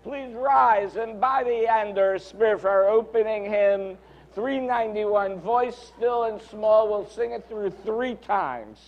Please rise, and by the Ander Spirit for our opening hymn, 391, Voice Still and Small. We'll sing it through 3 times.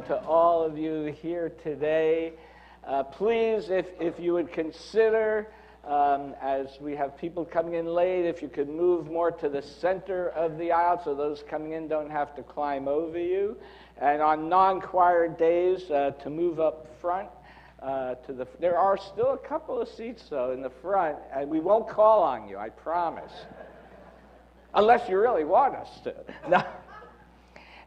To all of you here today, please, if you would consider, as we have people coming in late, if you could move more to the center of the aisle so those coming in don't have to climb over you. And on non-choir days, to move up front. There are still a couple of seats, though, in the front, and we won't call on you, I promise. Unless you really want us to. No.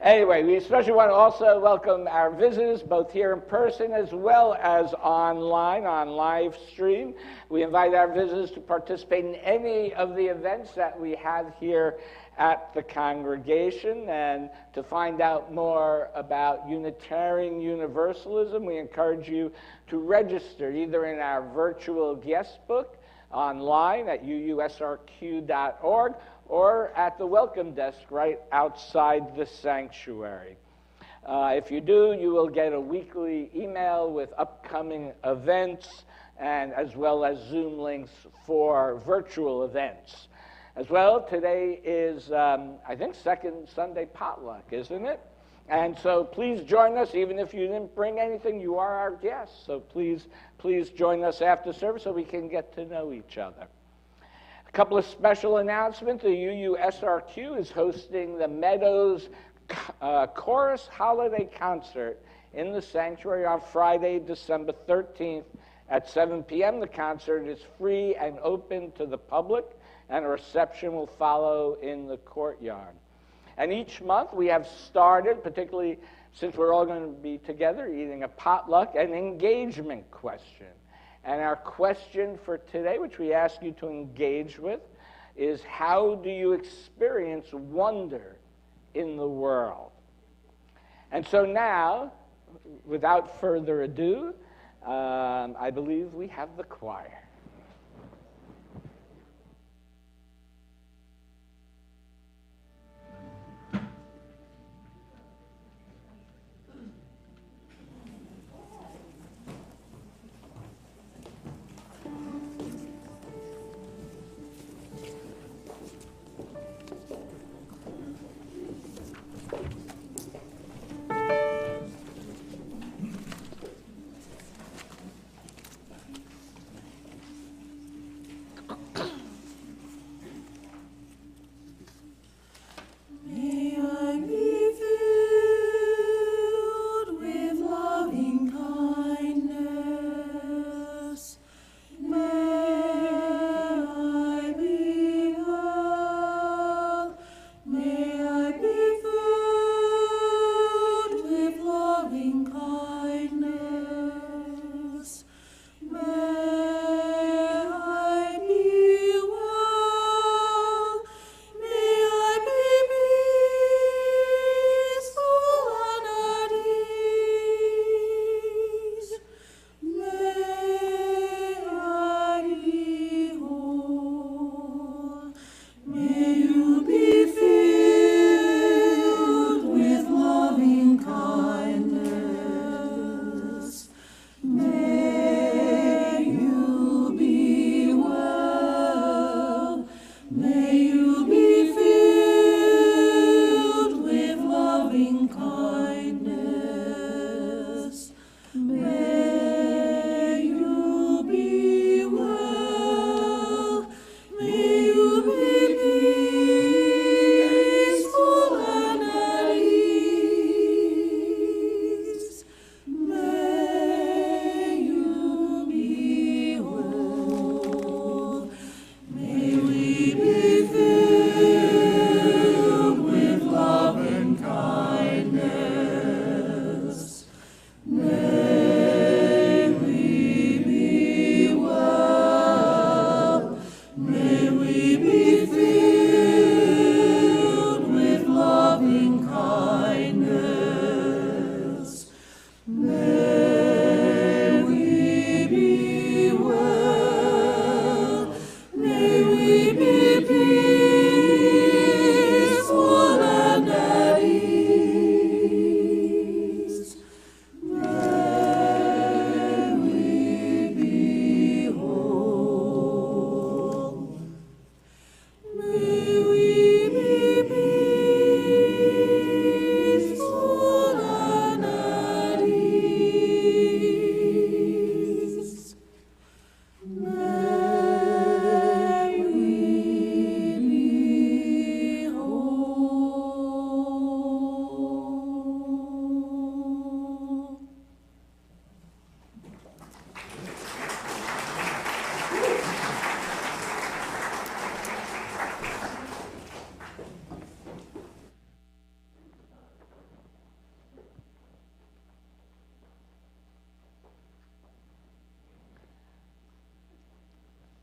Anyway, we especially want to also welcome our visitors, both here in person as well as online, on live stream. We invite our visitors to participate in any of the events that we have here at the congregation. And to find out more about Unitarian Universalism, we encourage you to register either in our virtual guest book online at uusrq.org or at the welcome desk right outside the sanctuary. If you do, you will get a weekly email with upcoming events and as well as Zoom links for virtual events. As well, today is, I think, second Sunday potluck, isn't it? And so please join us. Even if you didn't bring anything, you are our guests. So please join us after service so we can get to know each other. A couple of special announcements. The UUSRQ is hosting the Meadows Chorus Holiday Concert in the sanctuary on Friday, December 13th at 7 p.m. The concert is free and open to the public, and a reception will follow in the courtyard. And each month we have started, particularly since we're all going to be together eating a potluck, an engagement question. And our question for today, which we ask you to engage with, is how do you experience wonder in the world? And so now, without further ado, I believe we have the choir.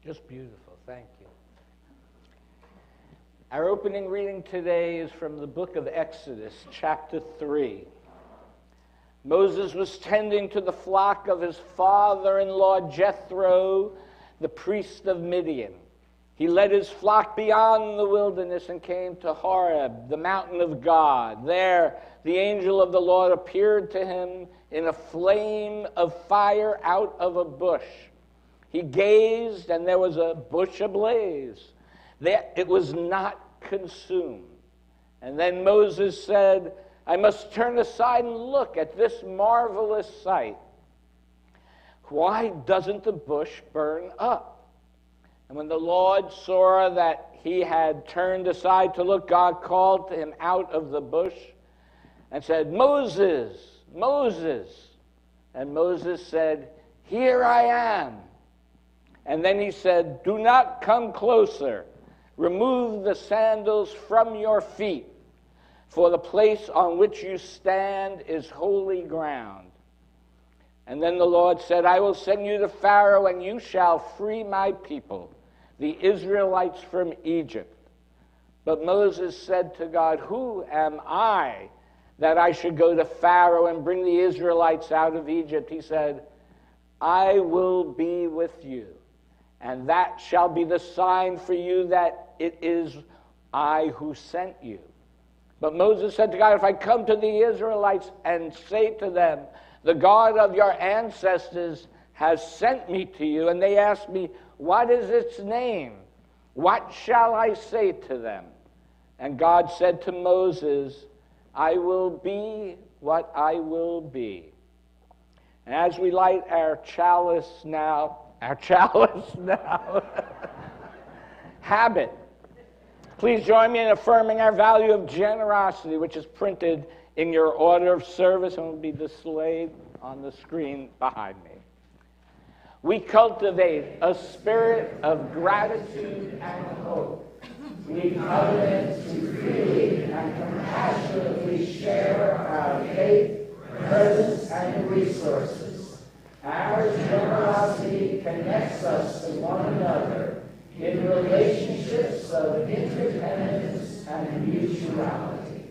Just beautiful. Thank you. Our opening reading today is from the book of Exodus, chapter 3. Moses was tending to the flock of his father-in-law Jethro, the priest of Midian. He led his flock beyond the wilderness and came to Horeb, the mountain of God. There, the angel of the Lord appeared to him in a flame of fire out of a bush. He gazed, and there was a bush ablaze. It was not consumed. And then Moses said, I must turn aside and look at this marvelous sight. Why doesn't the bush burn up? And when the Lord saw that he had turned aside to look, God called to him out of the bush and said, Moses, Moses. And Moses said, Here I am. And then he said, Do not come closer. Remove the sandals from your feet, for the place on which you stand is holy ground. And then the Lord said, I will send you to Pharaoh, and you shall free my people, the Israelites, from Egypt. But Moses said to God, Who am I that I should go to Pharaoh and bring the Israelites out of Egypt? He said, I will be with you, and that shall be the sign for you that it is I who sent you. But Moses said to God, If I come to the Israelites and say to them, The God of your ancestors has sent me to you, and they ask me, What is its name? What shall I say to them? And God said to Moses, I will be what I will be. And as we light our chalice now, habit, please join me in affirming our value of generosity, which is printed in your order of service and will be displayed on the screen behind me. We cultivate a spirit of gratitude and hope. We covenant to freely and compassionately share our faith, presence, and resources. Our generosity connects us to one another in relationships of interdependence and mutuality.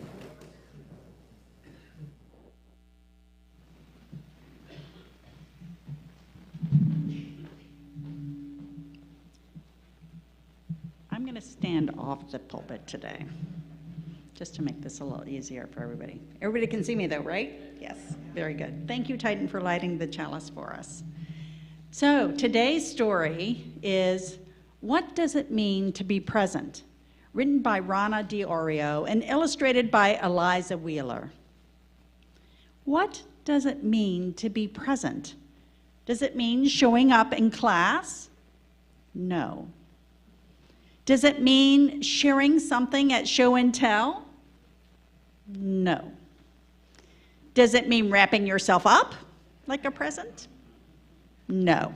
I'm going to stand off the pulpit today, just to make this a little easier for everybody. Everybody can see me though, right? Yes, very good. Thank you, Titan, for lighting the chalice for us. So today's story is, What Does It Mean to Be Present? Written by Rana Diorio and illustrated by Eliza Wheeler. What does it mean to be present? Does it mean showing up in class? No. Does it mean sharing something at show and tell? No. Does it mean wrapping yourself up like a present? No.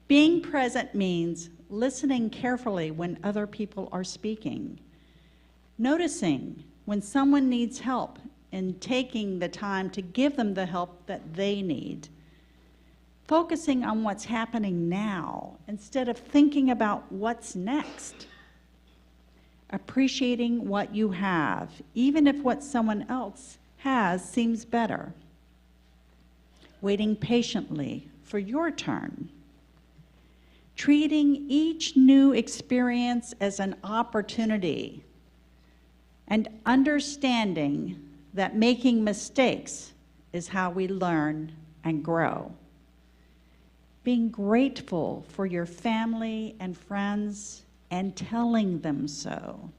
Being present means listening carefully when other people are speaking, noticing when someone needs help and taking the time to give them the help that they need, focusing on what's happening now instead of thinking about what's next, appreciating what you have, even if what someone else has seems better, waiting patiently for your turn, treating each new experience as an opportunity, and understanding that making mistakes is how we learn and grow. Being grateful for your family and friends and telling them so.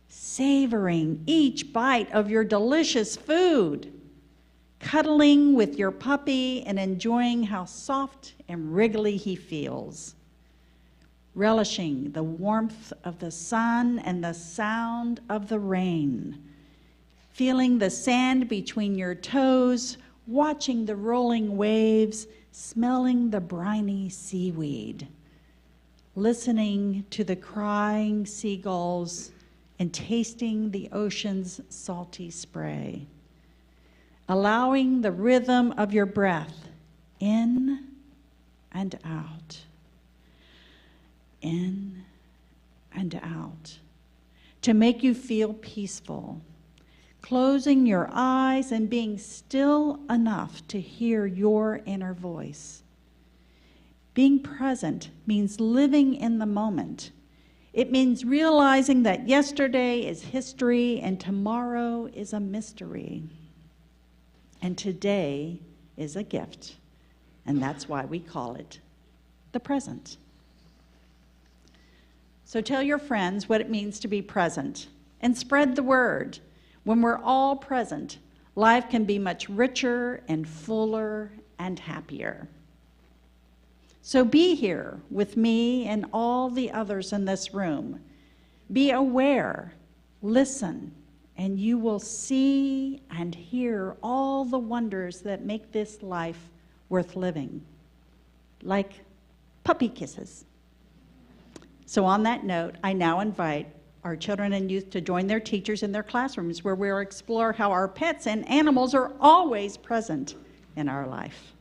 Savoring each bite of your delicious food. Cuddling with your puppy and enjoying how soft and wriggly he feels. Relishing the warmth of the sun and the sound of the rain. Feeling the sand between your toes, watching the rolling waves, smelling the briny seaweed, listening to the crying seagulls, and tasting the ocean's salty spray. Allowing the rhythm of your breath in and out. In and out. To make you feel peaceful. Closing your eyes and being still enough to hear your inner voice. Being present means living in the moment. It means realizing that yesterday is history and tomorrow is a mystery. And today is a gift. And that's why we call it the present. So tell your friends what it means to be present and spread the word. When we're all present, life can be much richer and fuller and happier. So be here with me and all the others in this room. Be aware, listen, and you will see and hear all the wonders that make this life worth living, like puppy kisses. So on that note, I now invite our children and youth to join their teachers in their classrooms, where we'll explore how our pets and animals are always present in our life.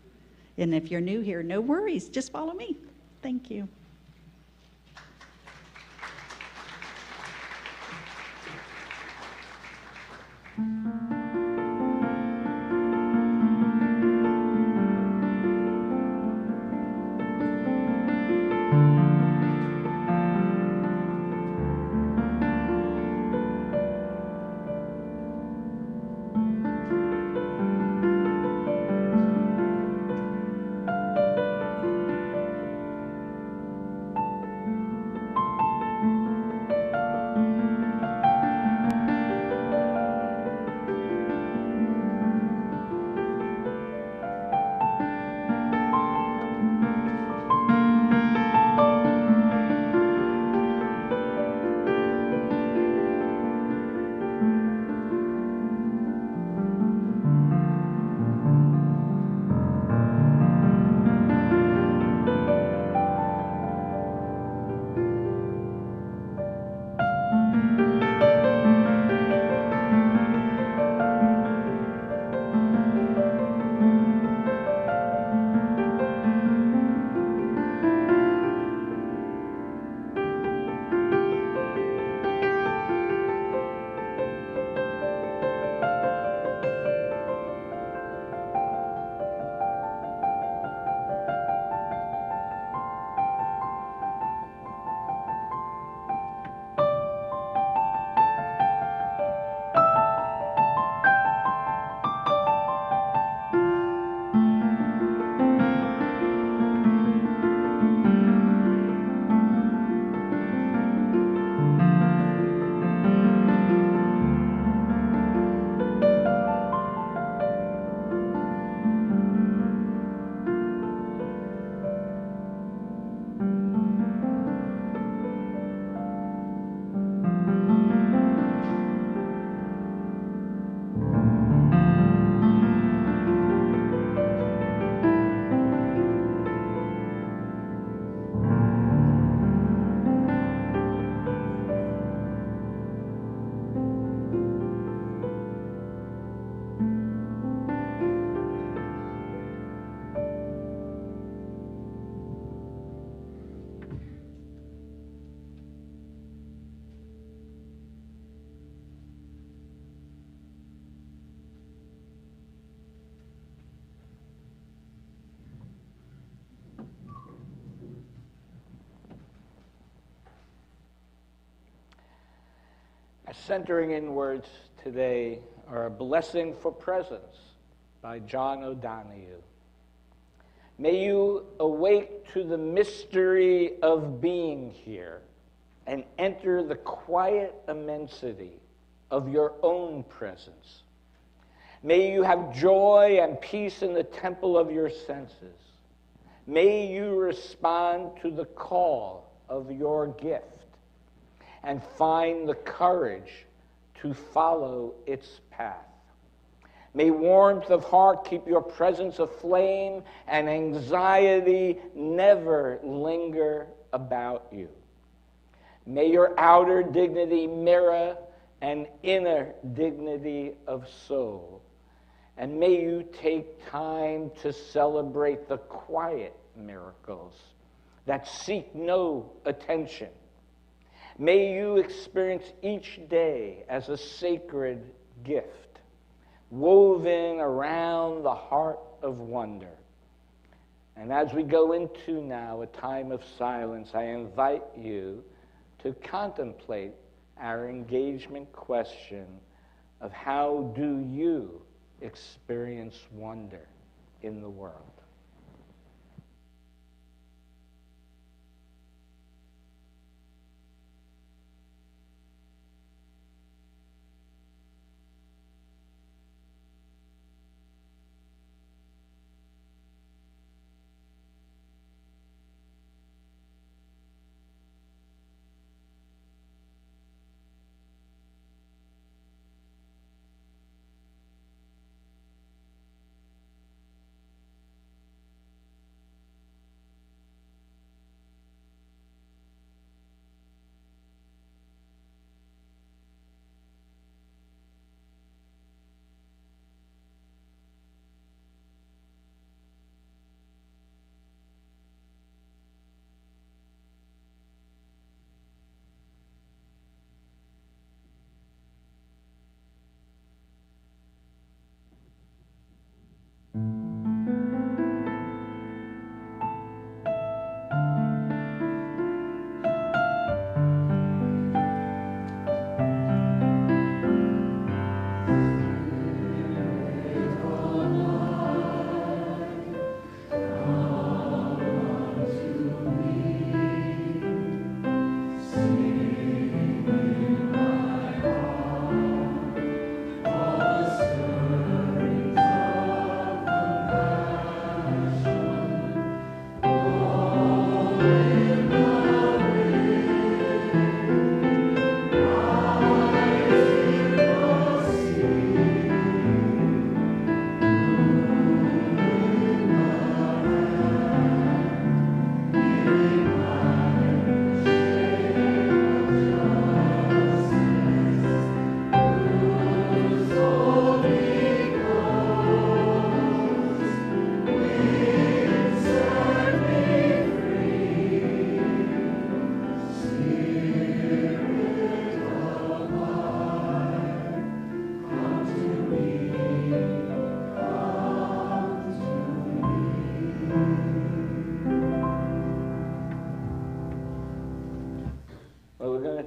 And if you're new here, no worries, just follow me. Thank you. Our centering in words today are A Blessing for Presence by John O'Donohue. May you awake to the mystery of being here and enter the quiet immensity of your own presence. May you have joy and peace in the temple of your senses. May you respond to the call of your gift and find the courage to follow its path. May warmth of heart keep your presence aflame and anxiety never linger about you. May your outer dignity mirror an inner dignity of soul, And may you take time to celebrate the quiet miracles that seek no attention. May you experience each day as a sacred gift, woven around the heart of wonder. And as we go into now a time of silence, I invite you to contemplate our engagement question of how do you experience wonder in the world?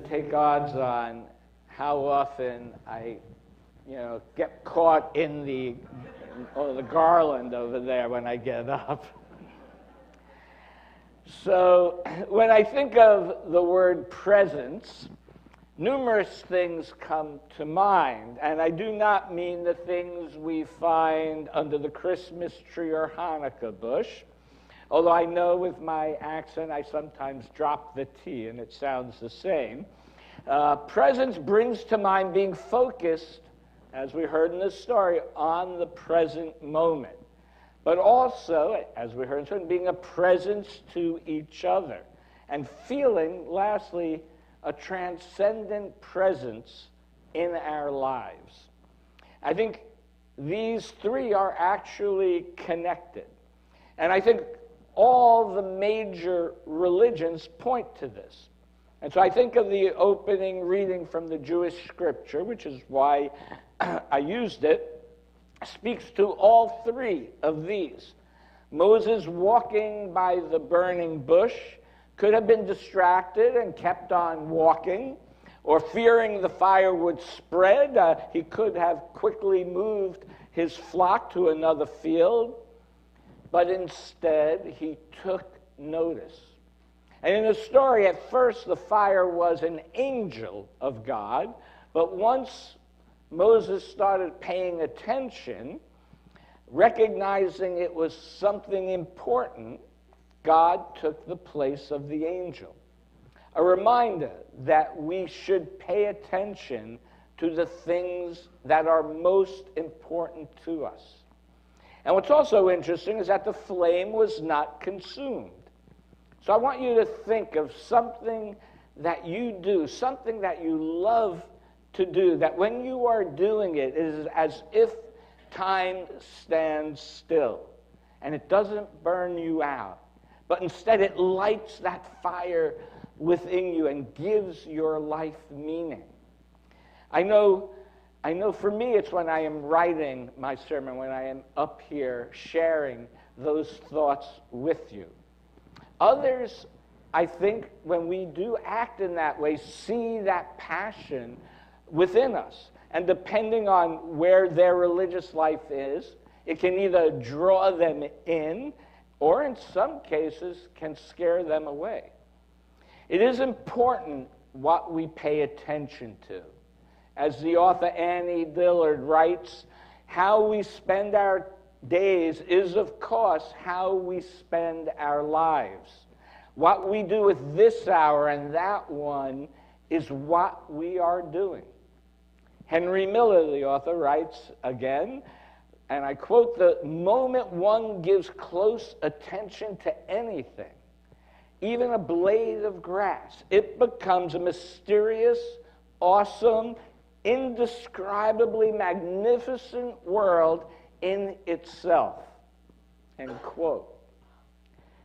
Take odds on how often I, get caught in the garland over there when I get up. So when I think of the word presence, numerous things come to mind, and I do not mean the things we find under the Christmas tree or Hanukkah bush, although I know with my accent I sometimes drop the T and it sounds the same. Presence brings to mind being focused, as we heard in this story, on the present moment. But also, as we heard in this story, being a presence to each other. And feeling, lastly, a transcendent presence in our lives. I think these three are actually connected. And I think all the major religions point to this. And so I think of the opening reading from the Jewish scripture, which is why I used it, speaks to all three of these. Moses walking by the burning bush could have been distracted and kept on walking, or fearing the fire would spread, he could have quickly moved his flock to another field, but instead he took notice. And in the story, at first, the fire was an angel of God, but once Moses started paying attention, recognizing it was something important, God took the place of the angel. A reminder that we should pay attention to the things that are most important to us. And what's also interesting is that the flame was not consumed. So I want you to think of something that you do, something that you love to do, that when you are doing it, it is as if time stands still, and it doesn't burn you out, but instead it lights that fire within you and gives your life meaning. I know for me it's when I am writing my sermon, when I am up here sharing those thoughts with you. Others, I think, when we do act in that way, see that passion within us. And depending on where their religious life is, it can either draw them in or in some cases can scare them away. It is important what we pay attention to. As the author Annie Dillard writes, how we spend our days is, of course, how we spend our lives. What we do with this hour and that one is what we are doing. Henry Miller, the author, writes again, and I quote, "The moment one gives close attention to anything, even a blade of grass, it becomes a mysterious, awesome, indescribably magnificent world in itself." End quote.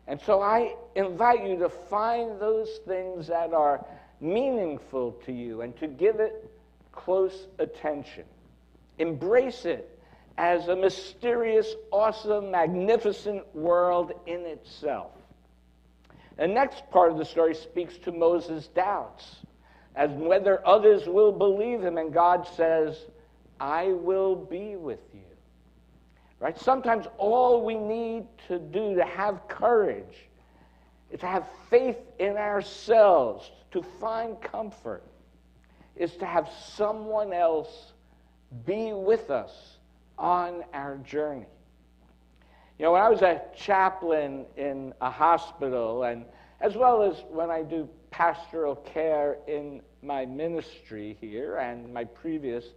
And so I invite you to find those things that are meaningful to you and to give it close attention. Embrace it as a mysterious, awesome, magnificent world in itself. The next part of the story speaks to Moses' doubts as whether others will believe him, and God says, "I will be with you." Right? Sometimes all we need to do to have courage is to have faith in ourselves, to find comfort, is to have someone else be with us on our journey. You know, when I was a chaplain in a hospital, and as well as when I do pastoral care in my ministry here and my previous,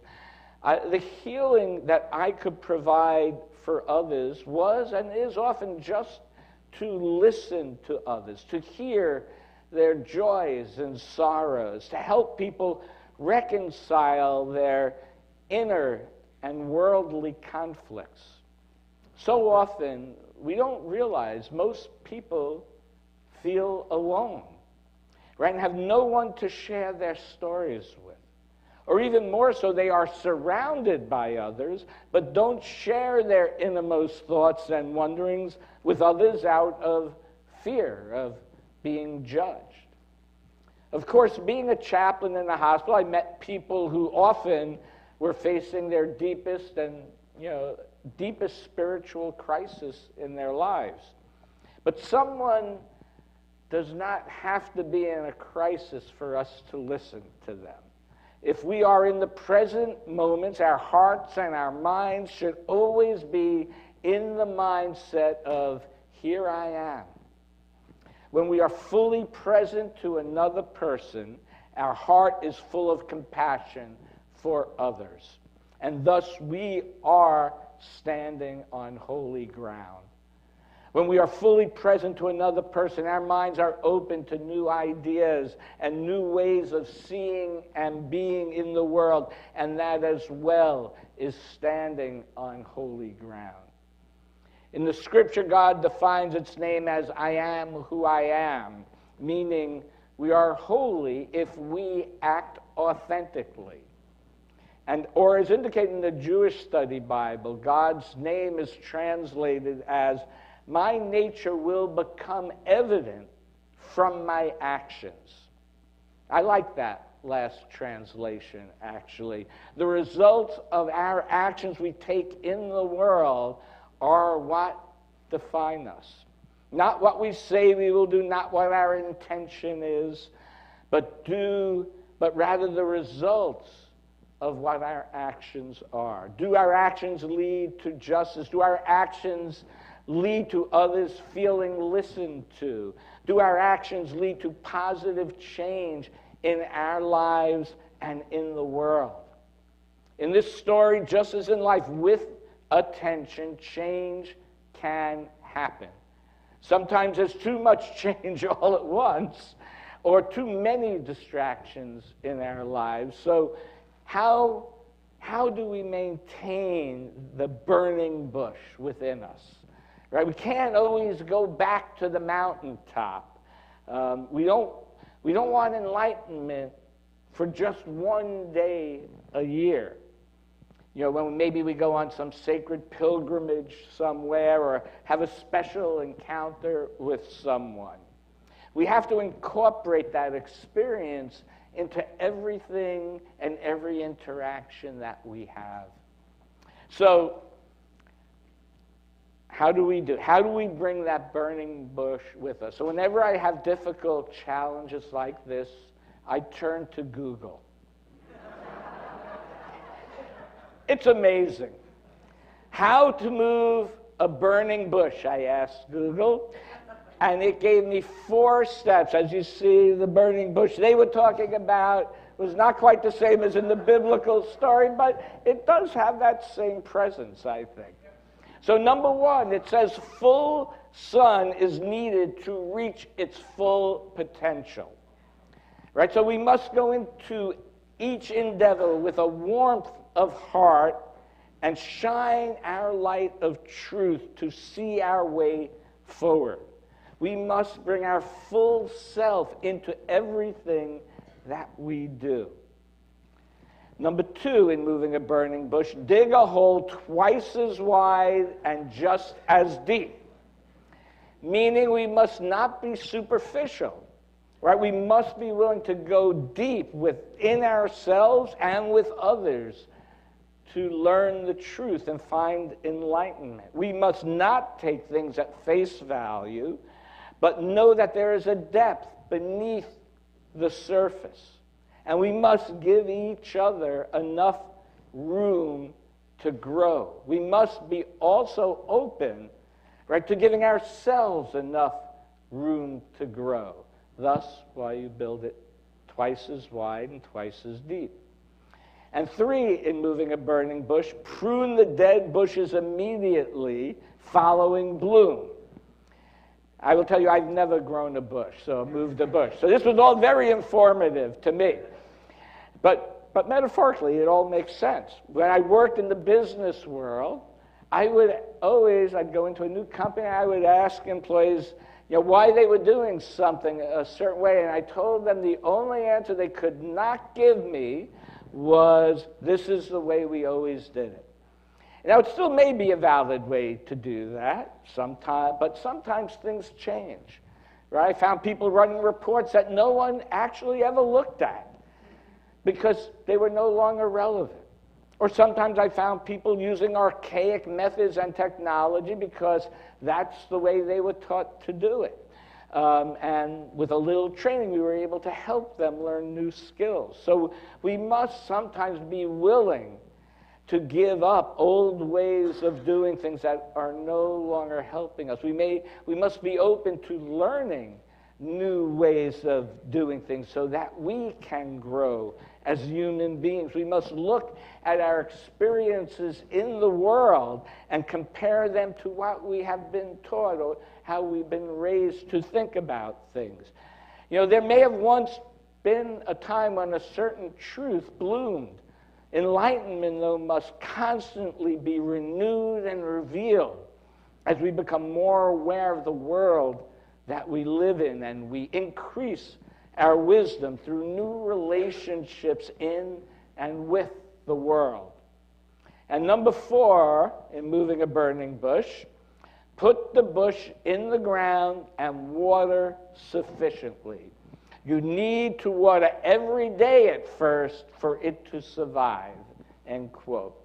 the healing that I could provide for others was and is often just to listen to others, to hear their joys and sorrows, to help people reconcile their inner and worldly conflicts. So often, we don't realize most people feel alone, right, and have no one to share their stories with. Or even more so, they are surrounded by others, but don't share their innermost thoughts and wonderings with others out of fear of being judged. Of course, being a chaplain in a hospital, I met people who often were facing their deepest spiritual crisis in their lives. But someone does not have to be in a crisis for us to listen to them. If we are in the present moments, our hearts and our minds should always be in the mindset of, "Here I am." When we are fully present to another person, our heart is full of compassion for others. And thus we are standing on holy ground. When we are fully present to another person, our minds are open to new ideas and new ways of seeing and being in the world, and that as well is standing on holy ground. In the scripture, God defines its name as "I am who I am," meaning we are holy if we act authentically. Or as indicated in the Jewish Study Bible, God's name is translated as, "My nature will become evident from my actions." I like that last translation, actually. The results of our actions we take in the world are what define us. Not what we say we will do, not what our intention is, but rather the results of what our actions are. Do our actions lead to justice? Do our actions lead to others feeling listened to? Do our actions lead to positive change in our lives and in the world? In this story, just as in life, with attention, change can happen. Sometimes there's too much change all at once, or too many distractions in our lives. So how how do we maintain the burning bush within us? Right? We can't always go back to the mountaintop. We don't want enlightenment for just one day a year. You know, when maybe we go on some sacred pilgrimage somewhere or have a special encounter with someone. We have to incorporate that experience into everything and every interaction that we have. So, how do we do? How do we bring that burning bush with us? So whenever I have difficult challenges like this, I turn to Google. It's amazing. How to move a burning bush, I asked Google. And it gave me 4 steps. As you see, the burning bush they were talking about was not quite the same as in the biblical story, but it does have that same presence, I think. So number 1, it says full sun is needed to reach its full potential. Right? So we must go into each endeavor with a warmth of heart and shine our light of truth to see our way forward. We must bring our full self into everything that we do. Number 2, in moving a burning bush, dig a hole twice as wide and just as deep. Meaning we must not be superficial, right? We must be willing to go deep within ourselves and with others to learn the truth and find enlightenment. We must not take things at face value, but know that there is a depth beneath the surface. And we must give each other enough room to grow. We must be also open, right, to giving ourselves enough room to grow. Thus, why you build it twice as wide and twice as deep. And 3, in moving a burning bush, prune the dead bushes immediately following bloom. I will tell you, I've never grown a bush, so moved a bush. So this was all very informative to me. But metaphorically, it all makes sense. When I worked in the business world, I'd go into a new company, I would ask employees, why they were doing something a certain way, and I told them the only answer they could not give me was, this is the way we always did it. Now, it still may be a valid way to do that, but sometimes things change. Right? I found people running reports that no one actually ever looked at because they were no longer relevant. Or sometimes I found people using archaic methods and technology because that's the way they were taught to do it. And with a little training, we were able to help them learn new skills. So we must sometimes be willing to give up old ways of doing things that are no longer helping us. We must be open to learning new ways of doing things so that we can grow as human beings. We must look at our experiences in the world and compare them to what we have been taught or how we've been raised to think about things. There may have once been a time when a certain truth bloomed. Enlightenment, though, must constantly be renewed and revealed as we become more aware of the world that we live in, and we increase our wisdom through new relationships in and with the world. And number 4, in moving a burning bush, put the bush in the ground and water sufficiently. You need to water every day at first for it to survive, end quote.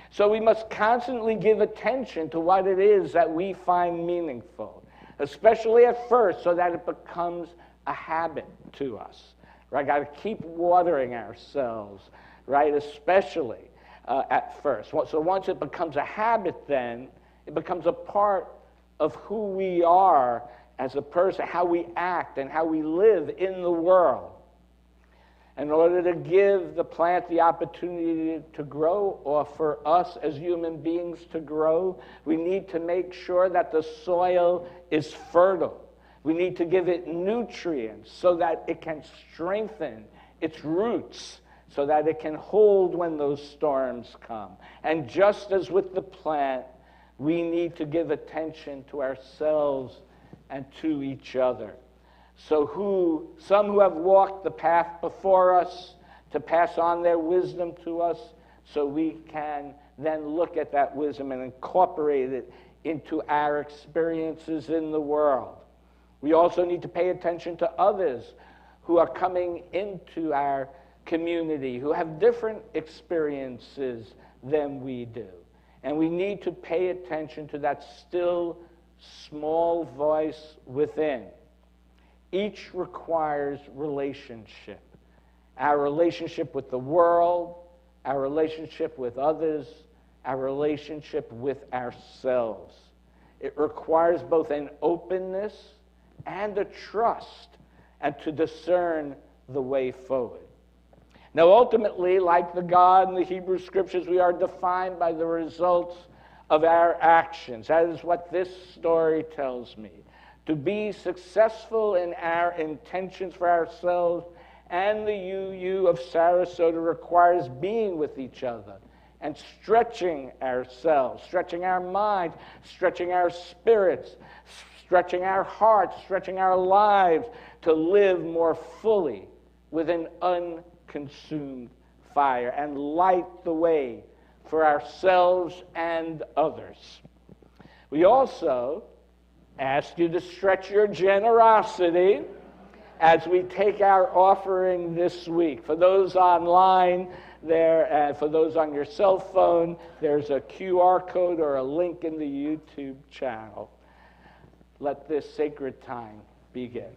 So we must constantly give attention to what it is that we find meaningful, especially at first, so that it becomes a habit to us. Right? Got to keep watering ourselves, right? Especially at first. So once it becomes a habit, then it becomes a part of who we are as a person, how we act and how we live in the world. In order to give the plant the opportunity to grow, or for us as human beings to grow, we need to make sure that the soil is fertile. We need to give it nutrients so that it can strengthen its roots, so that it can hold when those storms come. And just as with the plant, we need to give attention to ourselves and to each other. So some who have walked the path before us to pass on their wisdom to us, so we can then look at that wisdom and incorporate it into our experiences in the world. We also need to pay attention to others who are coming into our community, who have different experiences than we do. And we need to pay attention to that still, small voice within. Each requires relationship. Our relationship with the world, our relationship with others, our relationship with ourselves. It requires both an openness and a trust, and to discern the way forward. Now, ultimately, like the God in the Hebrew Scriptures, we are defined by the results of our actions. That is what this story tells me. To be successful in our intentions for ourselves and the UU of Sarasota requires being with each other and stretching ourselves, stretching our minds, stretching our spirits, stretching our hearts, stretching our lives to live more fully with an unconsumed fire and light the way for ourselves and others. We also ask you to stretch your generosity as we take our offering this week. For those online there, and for those on your cell phone, there's a QR code or a link in the YouTube channel. Let this sacred time begin.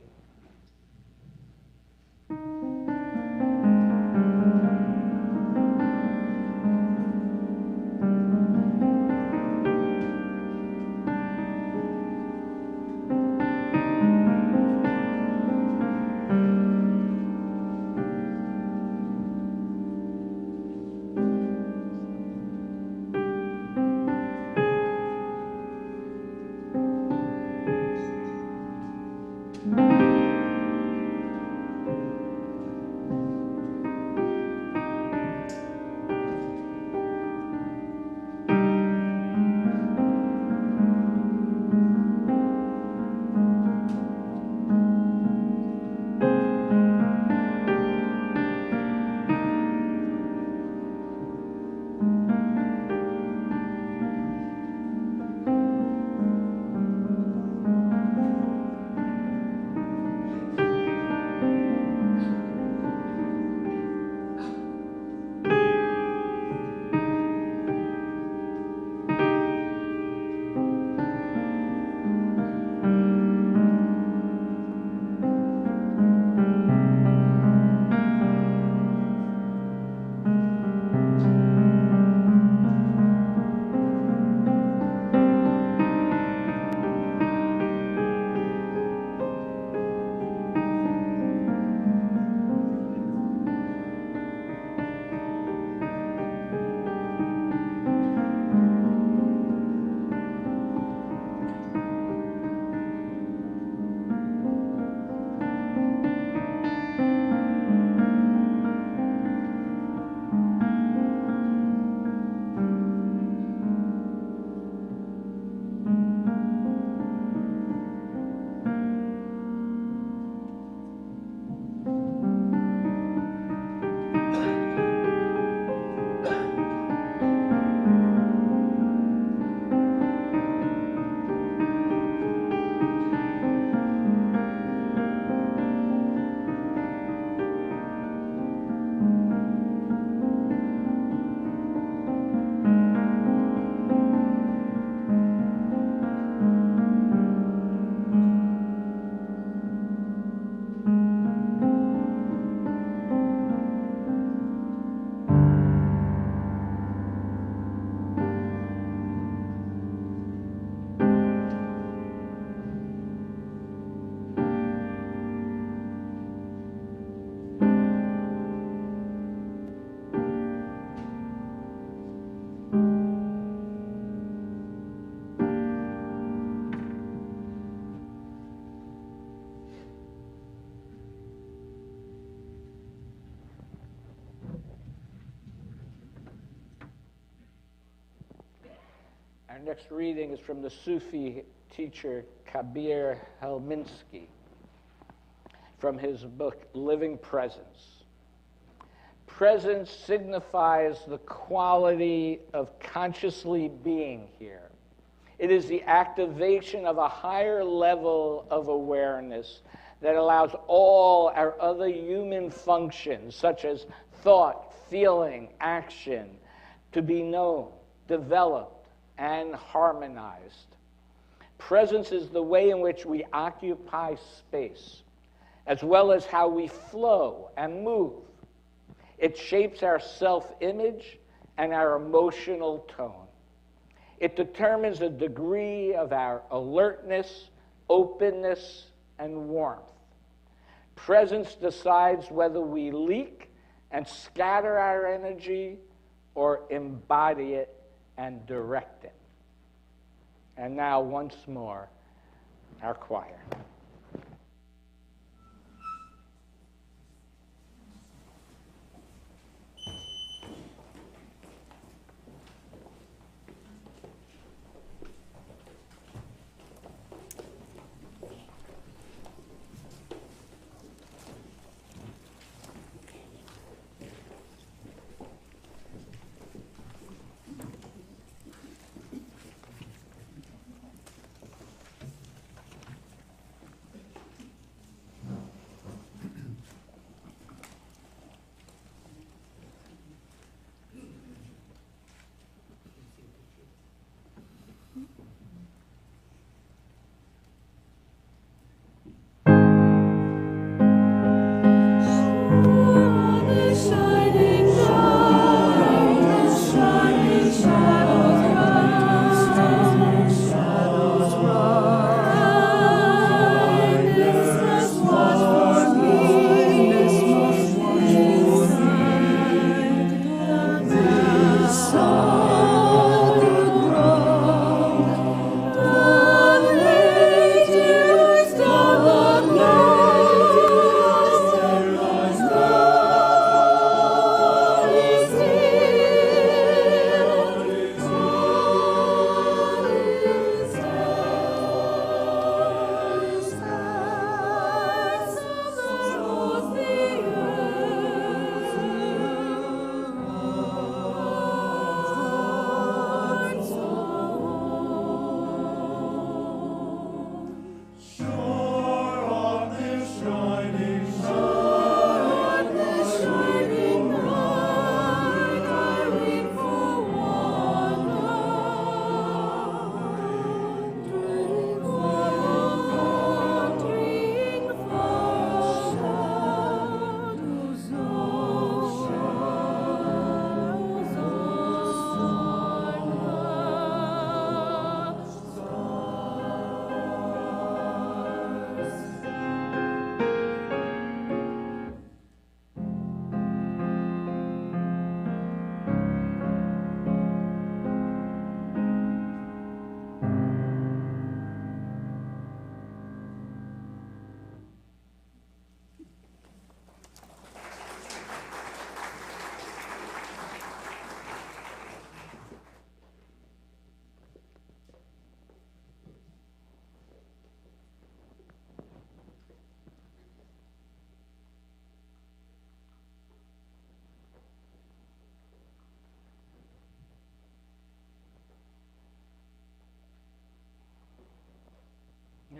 Our next reading is from the Sufi teacher Kabir Helminski, from his book, Living Presence. Presence signifies the quality of consciously being here. It is the activation of a higher level of awareness that allows all our other human functions, such as thought, feeling, action, to be known, developed, and harmonized. Presence is the way in which we occupy space, as well as how we flow and move. It shapes our self-image and our emotional tone. It determines the degree of our alertness, openness, and warmth. Presence decides whether we leak and scatter our energy or embody it and direct it. And now, once more, our choir.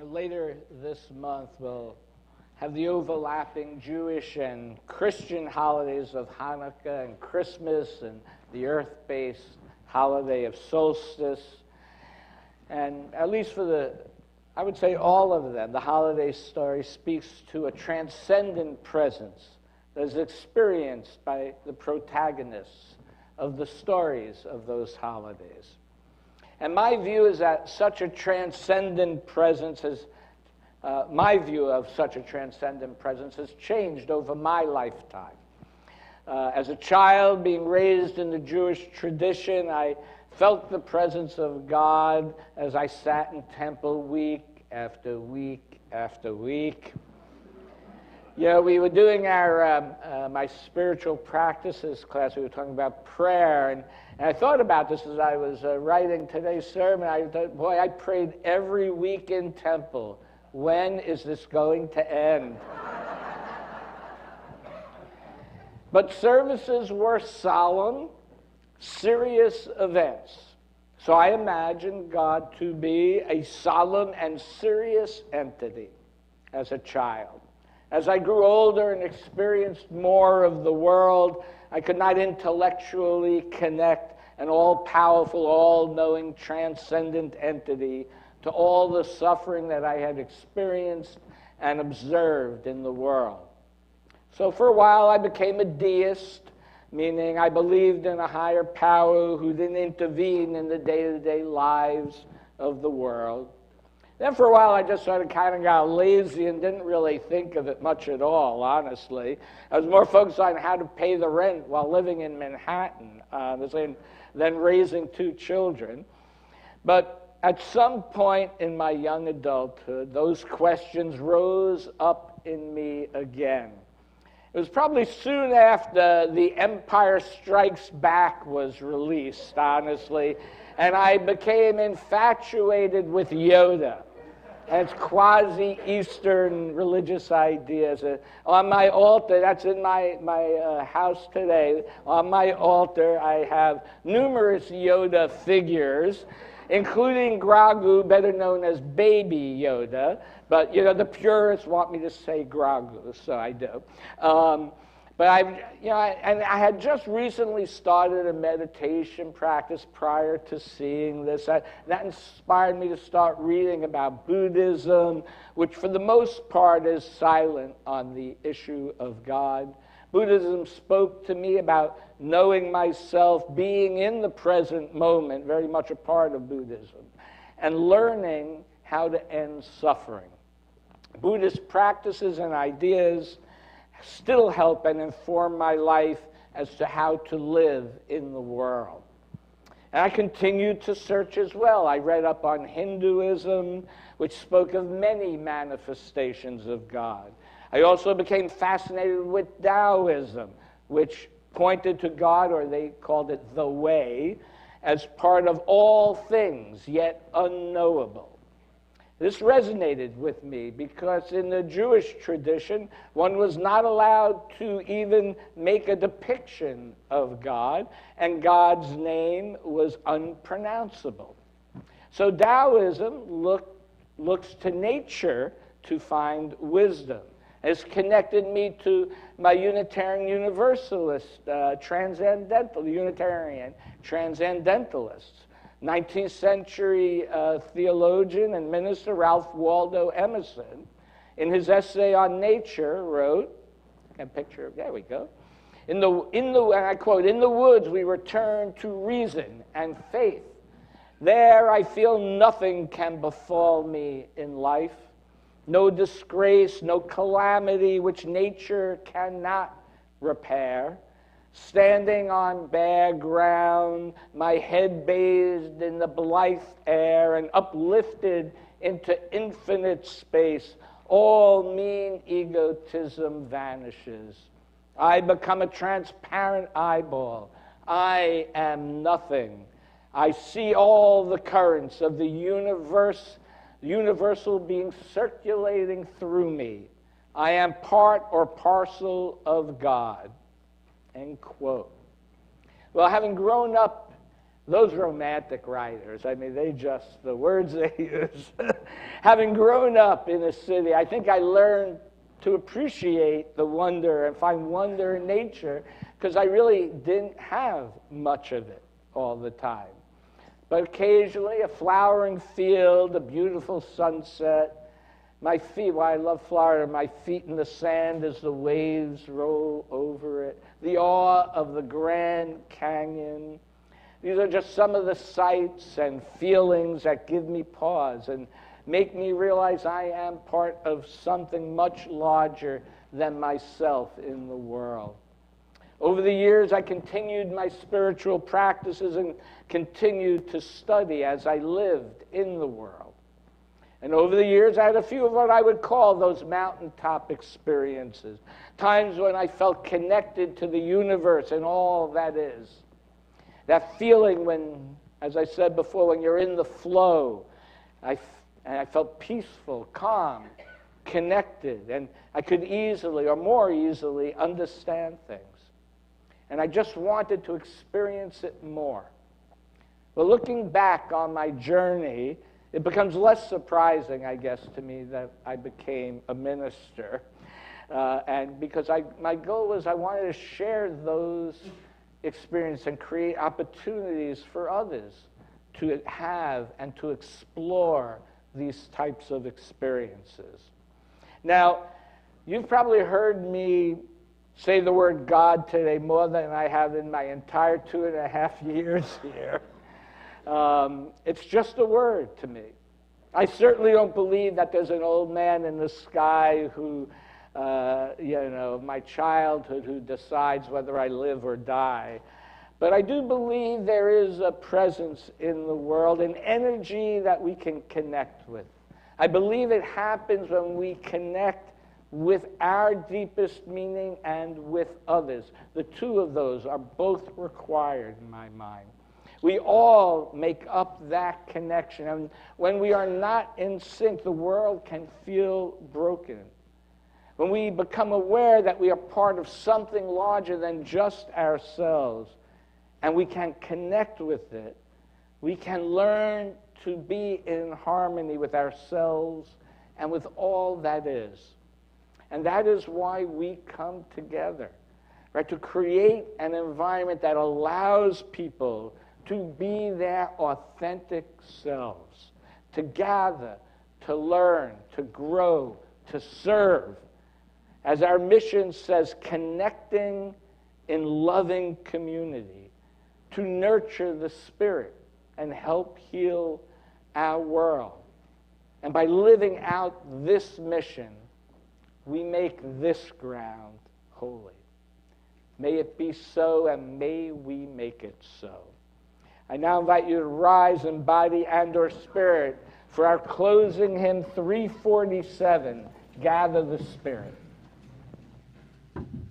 Later this month, we'll have the overlapping Jewish and Christian holidays of Hanukkah and Christmas and the earth-based holiday of solstice. And at least for I would say all of them, the holiday story speaks to a transcendent presence that is experienced by the protagonists of the stories of those holidays. And my view is that such a transcendent presence has, my view of such a transcendent presence has changed over my lifetime. As a child being raised in the Jewish tradition, I felt the presence of God as I sat in temple week after week after week. Yeah, we were doing our my spiritual practices class. We were talking about prayer, and I thought about this as I was writing today's sermon. I thought, boy, I prayed every week in temple. When is this going to end? But services were solemn, serious events. So I imagined God to be a solemn and serious entity as a child. As I grew older and experienced more of the world, I could not intellectually connect an all-powerful, all-knowing, transcendent entity to all the suffering that I had experienced and observed in the world. So for a while I became a deist, meaning I believed in a higher power who didn't intervene in the day-to-day lives of the world. Then for a while I just sort of kind of got lazy and didn't really think of it much at all, honestly. I was more focused on how to pay the rent while living in Manhattan than raising 2 children. But at some point in my young adulthood, those questions rose up in me again. It was probably soon after The Empire Strikes Back was released, honestly, and I became infatuated with Yoda and its quasi-Eastern religious ideas. On my altar, that's in my house today, on my altar I have numerous Yoda figures, including Grogu, better known as Baby Yoda, but the purists want me to say Grogu, so I do. But I had just recently started a meditation practice prior to seeing this. That inspired me to start reading about Buddhism, which for the most part is silent on the issue of God. Buddhism spoke to me about knowing myself, being in the present moment, very much a part of Buddhism, and learning how to end suffering. Buddhist practices and ideas still help and inform my life as to how to live in the world. And I continued to search as well. I read up on Hinduism, which spoke of many manifestations of God. I also became fascinated with Taoism, which pointed to God, or they called it the way, as part of all things, yet unknowable. This resonated with me because in the Jewish tradition, one was not allowed to even make a depiction of God, and God's name was unpronounceable. So Taoism looks to nature to find wisdom. It's connected me to my Unitarian Universalist, Unitarian Transcendentalists. 19th century theologian and minister Ralph Waldo Emerson, in his essay on nature, wrote, a picture of, there we go, and I quote, "In the woods we return to reason and faith. There I feel nothing can befall me in life, no disgrace, no calamity which nature cannot repair. Standing on bare ground, my head bathed in the blithe air and uplifted into infinite space, all mean egotism vanishes. I become a transparent eyeball. I am nothing. I see all the currents of the universal being circulating through me. I am part or parcel of God." End quote. Well, having grown up, those romantic writers, the words they use. Having grown up in a city, I think I learned to appreciate the wonder and find wonder in nature because I really didn't have much of it all the time. But occasionally, a flowering field, a beautiful sunset, my feet, I love Florida, my feet in the sand as the waves roll over it, the awe of the Grand Canyon. These are just some of the sights and feelings that give me pause and make me realize I am part of something much larger than myself in the world. Over the years, I continued my spiritual practices and continued to study as I lived in the world. And over the years, I had a few of what I would call those mountaintop experiences. Times when I felt connected to the universe and all that is. That feeling when, as I said before, when you're in the flow, I felt peaceful, calm, connected, and I could easily, or more easily, understand things. And I just wanted to experience it more. But looking back on my journey, it becomes less surprising, I guess, to me that I became a minister. And because my goal was I wanted to share those experiences and create opportunities for others to have and to explore these types of experiences. Now, you've probably heard me say the word God today more than I have in my entire 2.5 years here. It's just a word to me. I certainly don't believe that there's an old man in the sky who, my childhood, who decides whether I live or die. But I do believe there is a presence in the world, an energy that we can connect with. I believe it happens when we connect with our deepest meaning and with others. The two of those are both required in my mind. We all make up that connection. And when we are not in sync, the world can feel broken. When we become aware that we are part of something larger than just ourselves, and we can connect with it, we can learn to be in harmony with ourselves and with all that is. And that is why we come together, right? To create an environment that allows people to be their authentic selves, to gather, to learn, to grow, to serve. As our mission says, connecting in loving community, to nurture the spirit and help heal our world. And by living out this mission, we make this ground holy. May it be so, and may we make it so. I now invite you to rise in body and or spirit for our closing hymn 347, Gather the Spirit. Amen.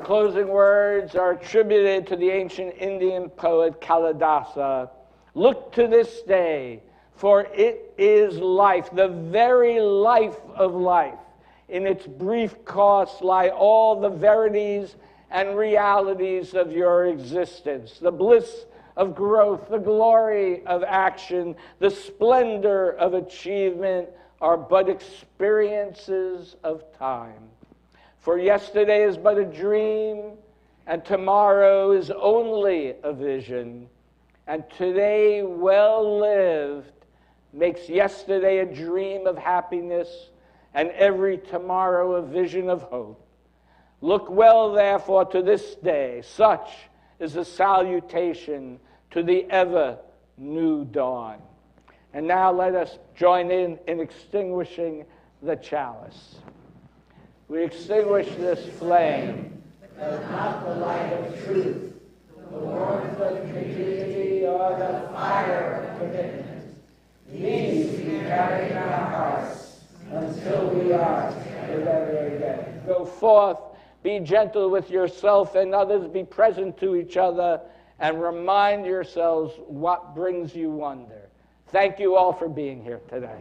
closing words are attributed to the ancient Indian poet Kalidasa. Look to this day, for it is life, the very life of life. In its brief course lie all the verities and realities of your existence, the bliss of growth, the glory of action, the splendor of achievement are but experiences of time. For yesterday is but a dream, and tomorrow is only a vision, and today well lived makes yesterday a dream of happiness, and every tomorrow a vision of hope. Look well, therefore, to this day. Such is the salutation to the ever-new dawn. And now let us join in extinguishing the chalice. We extinguish this flame, but not the light of truth, the warmth of community, or the fire of commitment. These we carry in our hearts until we are together again. Go forth, be gentle with yourself and others, be present to each other, and remind yourselves what brings you wonder. Thank you all for being here today.